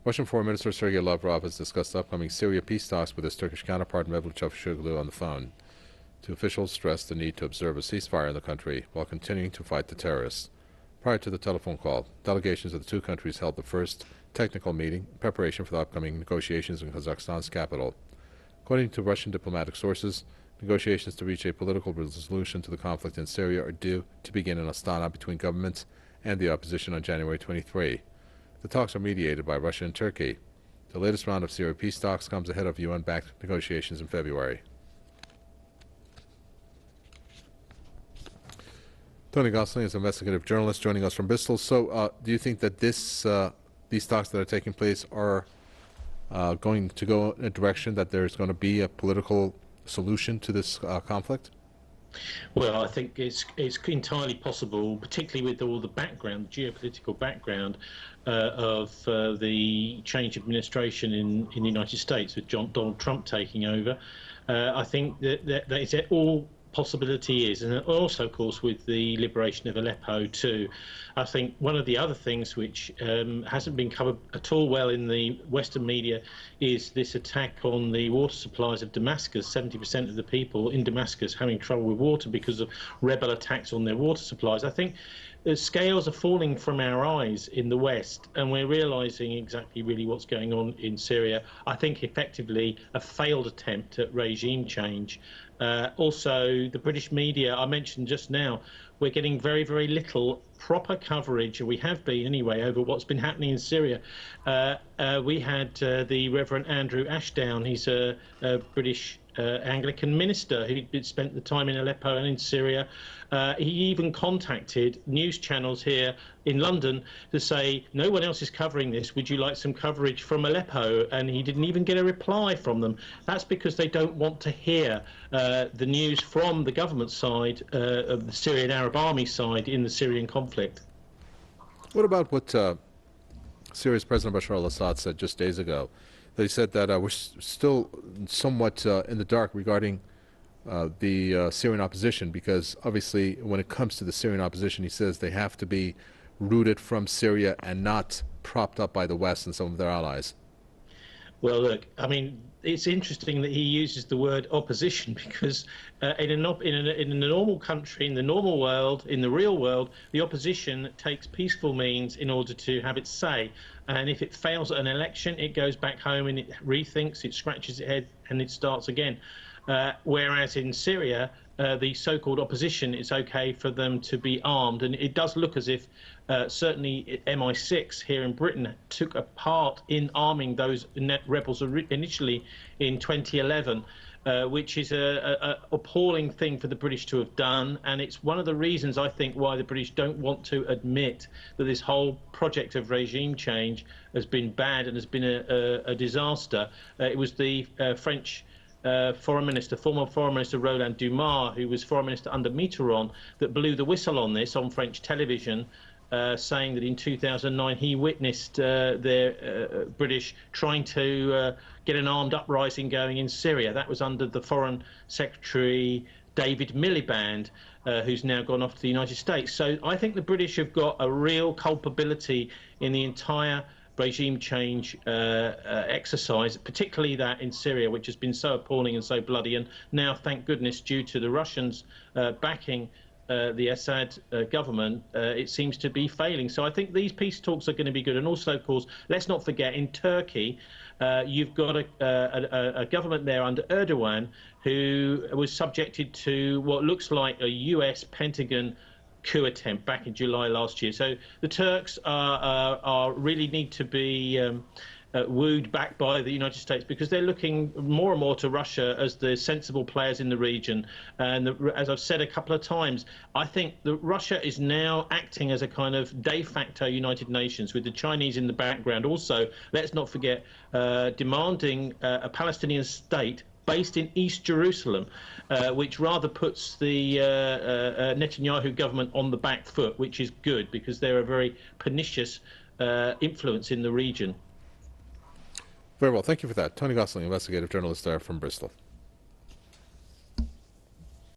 Russian Foreign Minister Sergei Lavrov has discussed upcoming Syria peace talks with his Turkish counterpart Mevlut Chavushoglu on the phone. Two officials stressed the need to observe a ceasefire in the country while continuing to fight the terrorists. Prior to the telephone call, delegations of the two countries held the first technical meeting in preparation for the upcoming negotiations in Kazakhstan's capital. According to Russian diplomatic sources, negotiations to reach a political resolution to the conflict in Syria are due to begin in Astana between governments and the opposition on January 23. The talks are mediated by Russia and Turkey. The latest round of Syria peace talks comes ahead of UN-backed negotiations in February. Tony Gosling is an investigative journalist joining us from Bristol. So do you think that these talks that are taking place are going to go in a direction that there's going to be a political solution to this conflict? Well, I think it's entirely possible, particularly with all the background, geopolitical background of the change of administration in the United States with Donald Trump taking over. I think that is all possibility is, and also, of course, with the liberation of Aleppo too. I think one of the other things which hasn't been covered at all well in the Western media is this attack on the water supplies of Damascus. 70% of the people in Damascus having trouble with water because of rebel attacks on their water supplies. I think the scales are falling from our eyes in the West, and we're realizing exactly really what's going on in Syria. I think effectively a failed attempt at regime change. Also, the British media, I mentioned just now, we're getting very, very little proper coverage, or we have been anyway, over what's been happening in Syria. We had the Reverend Andrew Ashdown. He's a British Anglican minister who spent the time in Aleppo and in Syria. He even contacted news channels here in London to say, no one else is covering this, would you like some coverage from Aleppo? And he didn't even get a reply from them. That's because they don't want to hear the news from the government side of the Syrian Arab Army side in the Syrian conflict. What about what Syria's President Bashar al-Assad said just days ago? That he said that we're still somewhat in the dark regarding the Syrian opposition, because obviously when it comes to the Syrian opposition, he says they have to be rooted from Syria and not propped up by the West and some of their allies. Well, look, I mean, it's interesting that he uses the word opposition, because in a normal country, in the normal world, in the real world, the opposition takes peaceful means in order to have its say. And if it fails at an election, it goes back home and it rethinks, it scratches its head and it starts again. Whereas in Syria, the so-called opposition, it's okay for them to be armed. And it does look as if certainly MI6 here in Britain took a part in arming those rebels initially in 2011. Which is an appalling thing for the British to have done, and it's one of the reasons, I think, why the British don't want to admit that this whole project of regime change has been bad and has been a disaster. It was the French former Foreign Minister Roland Dumas, who was Foreign Minister under Mitterrand, that blew the whistle on this on French television, saying that in 2009 he witnessed the British trying to get an armed uprising going in Syria. That was under the Foreign Secretary David Miliband, who's now gone off to the United States. So I think the British have got a real culpability in the entire regime change exercise, particularly that in Syria, which has been so appalling and so bloody, and now, thank goodness, due to the Russians backing the Assad government, it seems to be failing. So I think these peace talks are going to be good. And also, of course, let's not forget, in Turkey, you've got a government there under Erdogan who was subjected to what looks like a US Pentagon coup attempt back in July last year. So the Turks are really need to be wooed back by the United States, because they're looking more and more to Russia as the sensible players in the region. And as I've said a couple of times, I think that Russia is now acting as a kind of de facto United Nations, with the Chinese in the background. Also, let's not forget, demanding a Palestinian state based in East Jerusalem, which rather puts the Netanyahu government on the back foot, which is good, because they're a very pernicious influence in the region. Very well. Thank you for that. Tony Gosling, investigative journalist there from Bristol.